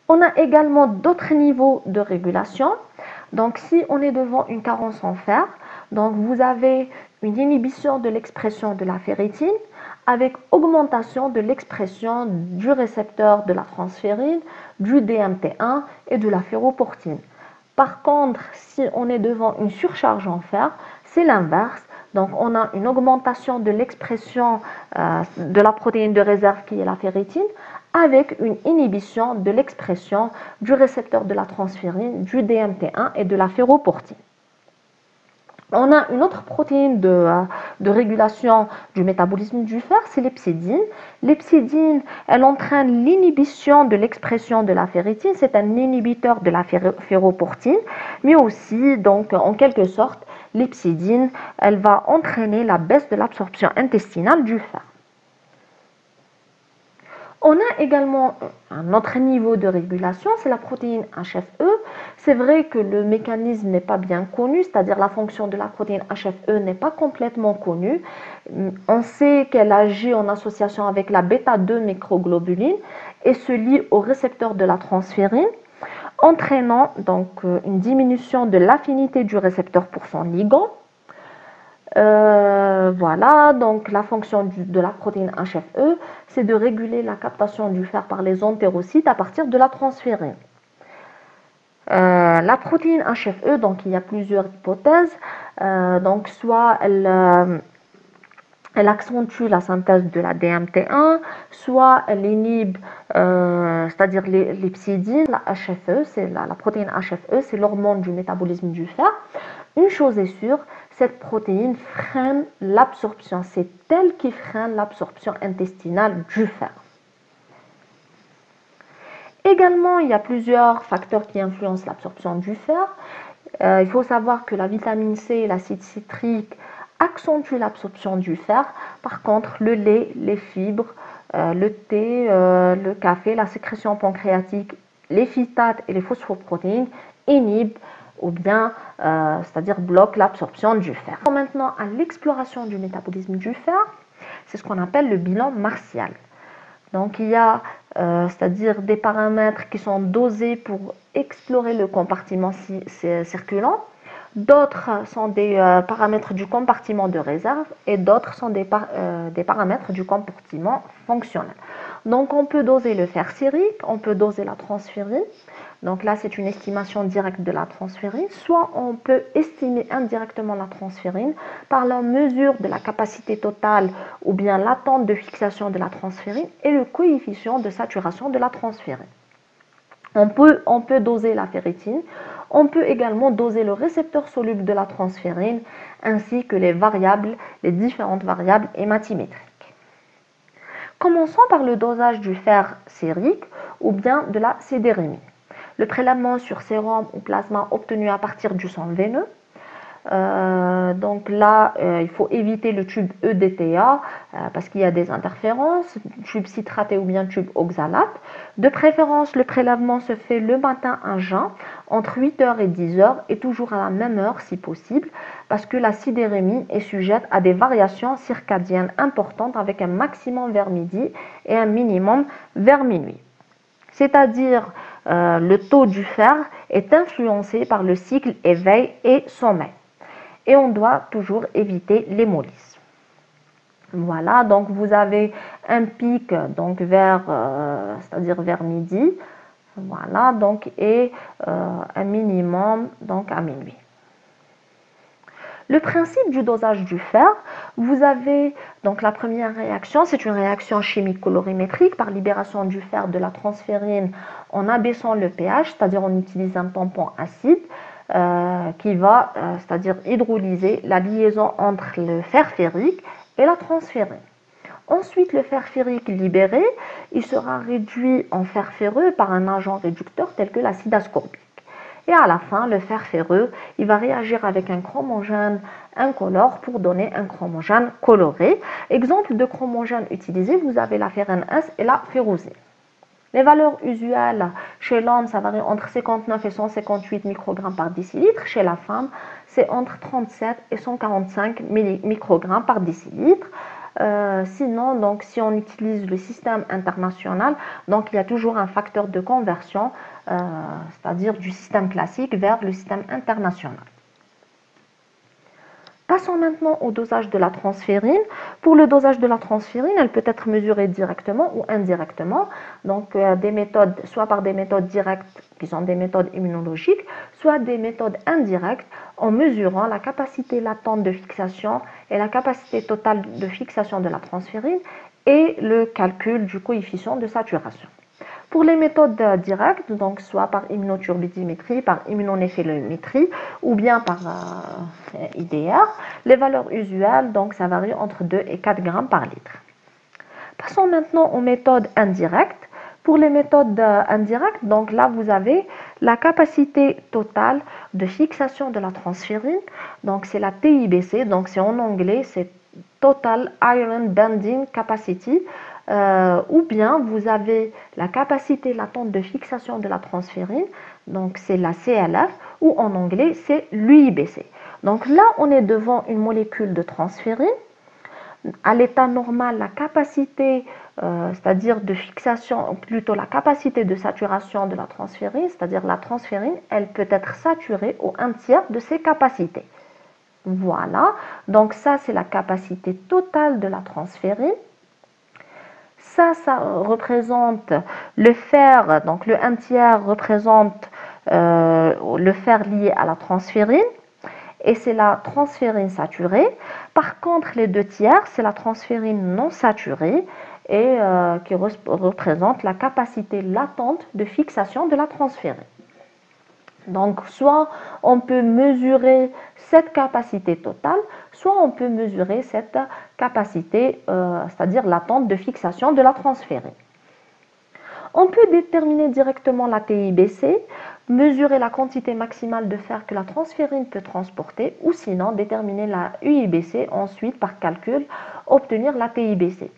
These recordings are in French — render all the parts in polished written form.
On a également d'autres niveaux de régulation. Donc, si on est devant une carence en fer, donc vous avez une inhibition de l'expression de la ferritine avec augmentation de l'expression du récepteur de la transférine, du DMT1 et de la ferroportine. Par contre, si on est devant une surcharge en fer, c'est l'inverse. Donc, on a une augmentation de l'expression de la protéine de réserve qui est la ferritine avec une inhibition de l'expression du récepteur de la transférine, du DMT1 et de la ferroportine. On a une autre protéine de régulation du métabolisme du fer, c'est l'hepcidine. L'hepcidine, elle entraîne l'inhibition de l'expression de la ferritine, c'est un inhibiteur de la ferroportine, mais aussi, donc, en quelque sorte, l'hepcidine, elle va entraîner la baisse de l'absorption intestinale du fer. On a également un autre niveau de régulation, c'est la protéine HFE. C'est vrai que le mécanisme n'est pas bien connu, c'est-à-dire la fonction de la protéine HFE n'est pas complètement connue. On sait qu'elle agit en association avec la bêta-2 microglobuline et se lie au récepteur de la transférine, entraînant donc une diminution de l'affinité du récepteur pour son ligand. Voilà, donc la fonction de la protéine HFE, c'est de réguler la captation du fer par les entérocytes à partir de la transférine. La protéine HFE, donc il y a plusieurs hypothèses. Donc soit elle accentue la synthèse de la DMT1, soit elle inhibe, c'est-à-dire l'hepcidine, la HFE, c'est la protéine HFE, c'est l'hormone du métabolisme du fer. Une chose est sûre, cette protéine freine l'absorption, c'est elle qui freine l'absorption intestinale du fer. Également, il y a plusieurs facteurs qui influencent l'absorption du fer. Il faut savoir que la vitamine C et l'acide citrique accentuent l'absorption du fer. Par contre, le lait, les fibres, le thé, le café, la sécrétion pancréatique, les phytates et les phosphoprotéines inhibent ou bien, c'est-à-dire bloquent l'absorption du fer. Maintenant, à l'exploration du métabolisme du fer, c'est ce qu'on appelle le bilan martial. Donc, il y a, c'est-à-dire des paramètres qui sont dosés pour explorer le compartiment circulant. D'autres sont des paramètres du compartiment de réserve et d'autres sont des paramètres du compartiment fonctionnel. Donc, on peut doser le fer sérique, on peut doser la transférine. Donc là, c'est une estimation directe de la transférine. Soit on peut estimer indirectement la transférine par la mesure de la capacité totale ou bien l'attente de fixation de la transférine et le coefficient de saturation de la transférine. On peut doser la ferritine. On peut également doser le récepteur soluble de la transférine ainsi que les différentes variables hématimétriques. Commençons par le dosage du fer sérique ou bien de la sidérémie. Le prélèvement sur sérum ou plasma obtenu à partir du sang veineux. Donc là, il faut éviter le tube EDTA parce qu'il y a des interférences, tube citraté ou bien tube oxalate. De préférence, le prélèvement se fait le matin à jeun, entre 8h et 10h et toujours à la même heure si possible, parce que la sidérémie est sujette à des variations circadiennes importantes avec un maximum vers midi et un minimum vers minuit. C'est-à-dire le taux du fer est influencé par le cycle éveil et sommeil. Et on doit toujours éviter l'hémolyse. Voilà, donc vous avez un pic donc c'est-à-dire vers midi, voilà, donc et un minimum donc à minuit. Le principe du dosage du fer, vous avez donc la première réaction, c'est une réaction chimique colorimétrique par libération du fer de la transférine en abaissant le pH, c'est-à-dire on utilise un tampon acide qui va, c'est-à-dire hydrolyser la liaison entre le fer ferrique et la transférine. Ensuite, le fer ferrique libéré, il sera réduit en fer ferreux par un agent réducteur tel que l'acide ascorbique. Et à la fin, le fer ferreux, il va réagir avec un chromogène incolore pour donner un chromogène coloré. Exemple de chromogène utilisé, vous avez la ferrine S et la ferrosine. Les valeurs usuelles chez l'homme, ça varie entre 59 et 158 microgrammes par décilitre. Chez la femme, c'est entre 37 et 145 microgrammes par décilitre. Sinon, donc, si on utilise le système international, donc il y a toujours un facteur de conversion, c'est-à-dire du système classique vers le système international. Passons maintenant au dosage de la transférine. Pour le dosage de la transférine, elle peut être mesurée directement ou indirectement. Donc, des méthodes, soit par des méthodes directes, qui sont des méthodes immunologiques, soit des méthodes indirectes, en mesurant la capacité latente de fixation et la capacité totale de fixation de la transférine et le calcul du coefficient de saturation. Pour les méthodes directes, donc soit par immunoturbidimétrie, par immunonéphélométrie ou bien par IDR, les valeurs usuelles, donc ça varie entre 2 et 4 grammes par litre. Passons maintenant aux méthodes indirectes. Pour les méthodes indirectes, donc là vous avez la capacité totale de fixation de la transférine, donc c'est la TIBC, donc c'est en anglais, c'est Total Iron Bending Capacity. Ou bien vous avez la capacité latente de fixation de la transférine, donc c'est la CLF, ou en anglais c'est l'UIBC. Donc là on est devant une molécule de transférine. À l'état normal, la capacité, c'est-à-dire de fixation, plutôt la capacité de saturation de la transférine, c'est-à-dire la transférine, elle peut être saturée au 1/3 de ses capacités. Voilà, donc ça c'est la capacité totale de la transférine. Ça représente le fer, donc le 1/3 représente le fer lié à la transférine et c'est la transférine saturée. Par contre, les 2/3, c'est la transférine non saturée et qui représente la capacité latente de fixation de la transférine. Donc, soit on peut mesurer cette capacité totale, soit on peut mesurer cette capacité, c'est-à-dire latente de fixation de la transférine. On peut déterminer directement la TIBC, mesurer la quantité maximale de fer que la transférine peut transporter, ou sinon déterminer la UIBC, ensuite par calcul, obtenir la TIBC.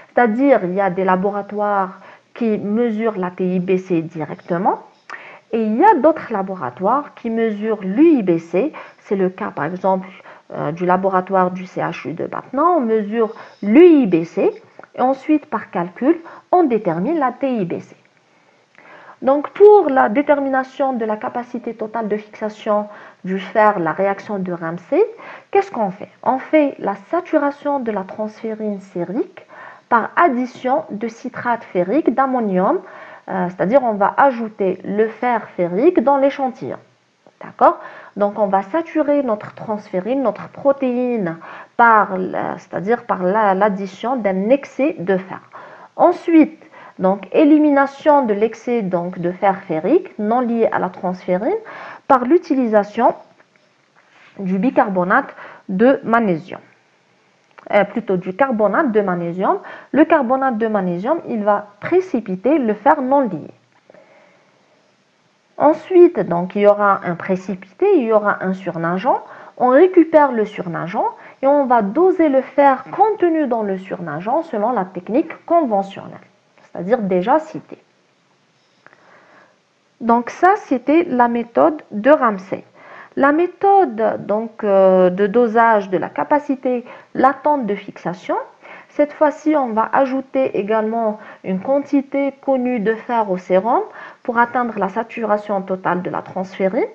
C'est-à-dire, il y a des laboratoires qui mesurent la TIBC directement, et il y a d'autres laboratoires qui mesurent l'UIBC. C'est le cas, par exemple, du laboratoire du CHU de Batna. On mesure l'UIBC et ensuite, par calcul, on détermine la TIBC. Donc, pour la détermination de la capacité totale de fixation du fer, la réaction de Ramsay, qu'est-ce qu'on fait? On fait la saturation de la transférine sérique par addition de citrate ferrique d'ammonium, c'est-à-dire on va ajouter le fer ferrique dans l'échantillon. D'accord? Donc on va saturer notre transférine, notre protéine, c'est-à-dire par l'addition d'un excès de fer. Ensuite, donc élimination de l'excès de fer ferrique non lié à la transférine par l'utilisation du bicarbonate de magnésium. Plutôt du carbonate de magnésium. Le carbonate de magnésium, il va précipiter le fer non lié. Ensuite, donc, il y aura un précipité, il y aura un surnageant. On récupère le surnageant et on va doser le fer contenu dans le surnageant selon la technique conventionnelle, c'est-à-dire déjà citée. Donc ça, c'était la méthode de Ramsay. La méthode de dosage de la capacité latente de fixation, cette fois-ci, on va ajouter également une quantité connue de fer au sérum pour atteindre la saturation totale de la transférine.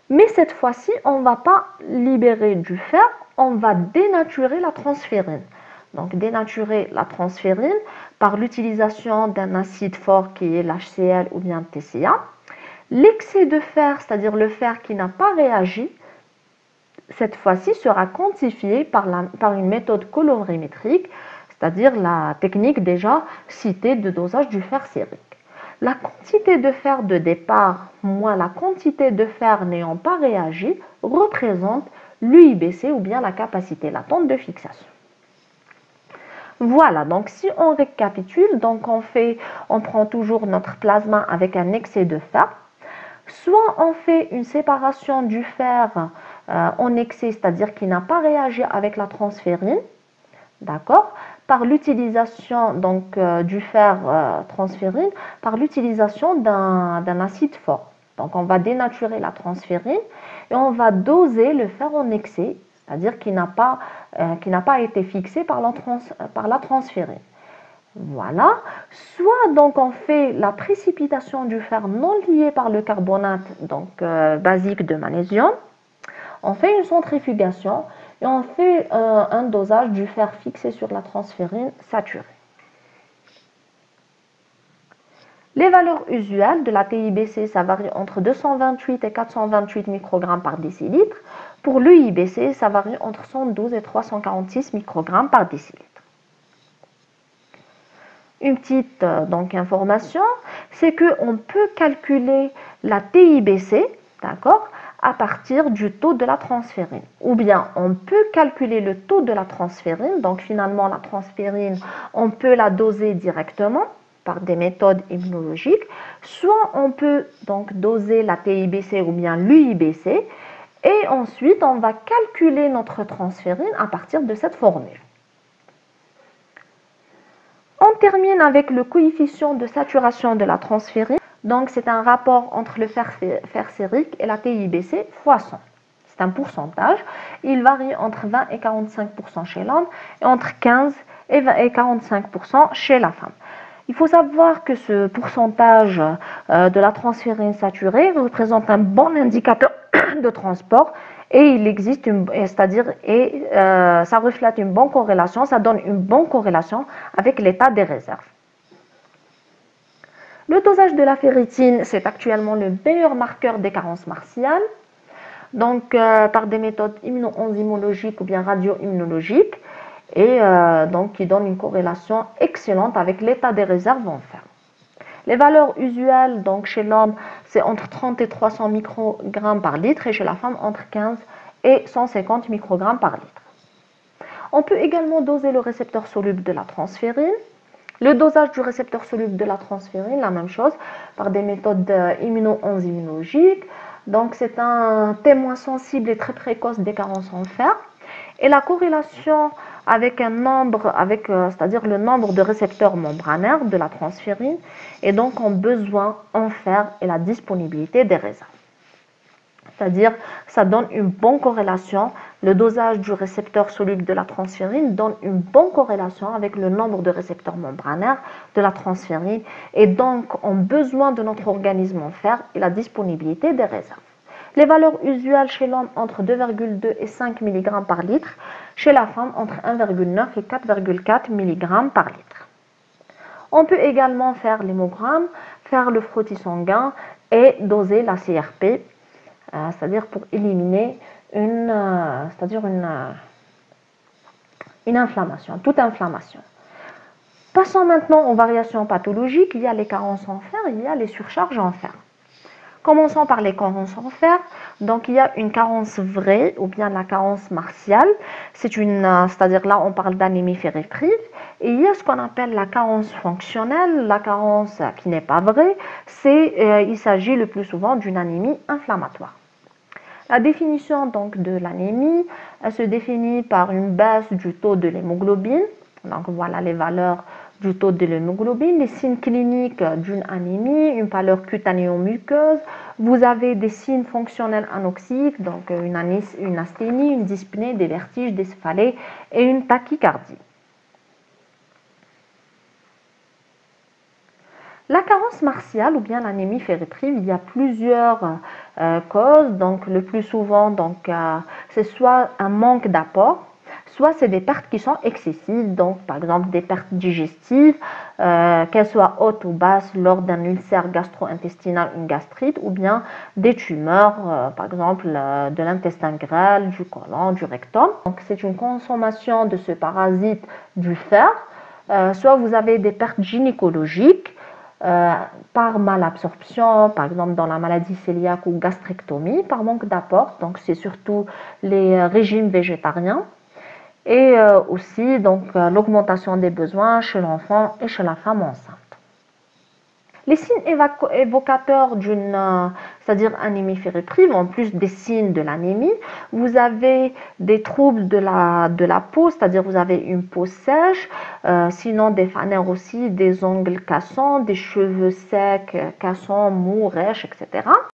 Mais cette fois-ci, on ne va pas libérer du fer, on va dénaturer la transférine. Donc dénaturer la transférine par l'utilisation d'un acide fort qui est l'HCl ou bien TCA. L'excès de fer, c'est-à-dire le fer qui n'a pas réagi, cette fois-ci sera quantifié par une méthode colorimétrique, c'est-à-dire la technique déjà citée de dosage du fer sérique. La quantité de fer de départ moins la quantité de fer n'ayant pas réagi représente l'UIBC ou bien la capacité latente de fixation. Voilà, donc si on récapitule, donc on prend toujours notre plasma avec un excès de fer. Soit on fait une séparation du fer en excès, c'est-à-dire qui n'a pas réagi avec la transférine, d'accord, par l'utilisation du fer transférine, par l'utilisation d'un acide fort. Donc on va dénaturer la transférine et on va doser le fer en excès, c'est-à-dire qui n'a pas été fixé par la transférine. Voilà. Soit donc on fait la précipitation du fer non lié par le carbonate basique de magnésium. On fait une centrifugation et on fait un dosage du fer fixé sur la transférine saturée. Les valeurs usuelles de la TIBC, ça varie entre 228 et 428 microgrammes par décilitre. Pour l'UIBC, ça varie entre 112 et 346 microgrammes par décilitre. Une petite information, c'est qu'on peut calculer la TIBC, d'accord, à partir du taux de la transférine. Ou bien on peut calculer le taux de la transférine, donc finalement la transférine, on peut la doser directement par des méthodes immunologiques, soit on peut donc doser la TIBC ou bien l'UIBC, et ensuite on va calculer notre transférine à partir de cette formule. On termine avec le coefficient de saturation de la transférine. Donc, c'est un rapport entre le fer sérique et la TIBC fois 100. C'est un pourcentage. Il varie entre 20 et 45% chez l'homme et entre 15 et 45% chez la femme. Il faut savoir que ce pourcentage de la transférine saturée représente un bon indicateur de transport et il existe ça reflète une bonne corrélation, ça donne une bonne corrélation avec l'état des réserves. Le dosage de la ferritine, c'est actuellement le meilleur marqueur des carences martiales, donc par des méthodes immuno-enzymologiques ou bien radio-immunologiques, et donc qui donne une corrélation excellente avec l'état des réserves en fer. Les valeurs usuelles donc chez l'homme, c'est entre 30 et 300 microgrammes par litre et chez la femme entre 15 et 150 microgrammes par litre. On peut également doser le récepteur soluble de la transférine. Le dosage du récepteur soluble de la transférine, la même chose, par des méthodes immuno-enzymologiques. Donc c'est un témoin sensible et très précoce des carences en fer. Et la corrélation avec c'est-à-dire le nombre de récepteurs membranaires de la transférine et donc en besoin en fer et la disponibilité des réserves. C'est-à-dire ça donne une bonne corrélation, le dosage du récepteur soluble de la transférine donne une bonne corrélation avec le nombre de récepteurs membranaires de la transférine et donc en besoin de notre organisme en fer et la disponibilité des réserves. Les valeurs usuelles chez l'homme entre 2,2 et 5 mg par litre, chez la femme entre 1,9 et 4,4 mg par litre. On peut également faire l'hémogramme, faire le frottis sanguin et doser la CRP, c'est-à-dire pour éliminer une inflammation, toute inflammation. Passons maintenant aux variations pathologiques. Il y a les carences en fer, il y a les surcharges en fer. Commençons par les carences en fer. Donc, il y a une carence vraie ou bien la carence martiale. C'est-à-dire là, on parle d'anémie ferriprive. Et il y a ce qu'on appelle la carence fonctionnelle, la carence qui n'est pas vraie. Il s'agit le plus souvent d'une anémie inflammatoire. La définition donc de l'anémie, elle se définit par une baisse du taux de l'hémoglobine. Donc, voilà les valeurs du taux de l'hémoglobine, les signes cliniques d'une anémie, une pâleur cutanéo-muqueuse. Vous avez des signes fonctionnels anoxiques, donc une asthénie, une dyspnée, des vertiges, des céphalées et une tachycardie. La carence martiale ou bien l'anémie ferriprive, il y a plusieurs causes. Donc, le plus souvent, c'est soit un manque d'apport, soit c'est des pertes qui sont excessives, donc par exemple des pertes digestives, qu'elles soient hautes ou basses lors d'un ulcère gastro-intestinal, une gastrite, ou bien des tumeurs, par exemple de l'intestin grêle, du côlon, du rectum. Donc c'est une consommation de ce parasite du fer. Soit vous avez des pertes gynécologiques, par malabsorption, par exemple dans la maladie cœliaque ou gastrectomie, par manque d'apport, donc c'est surtout les régimes végétariens, et aussi l'augmentation des besoins chez l'enfant et chez la femme enceinte. Les signes évocateurs c'est-à-dire anémie ferriprive, en plus des signes de l'anémie, vous avez des troubles de la peau, c'est-à-dire vous avez une peau sèche, sinon des fanères aussi, des ongles cassants, des cheveux secs, cassants, mous, rêches, etc.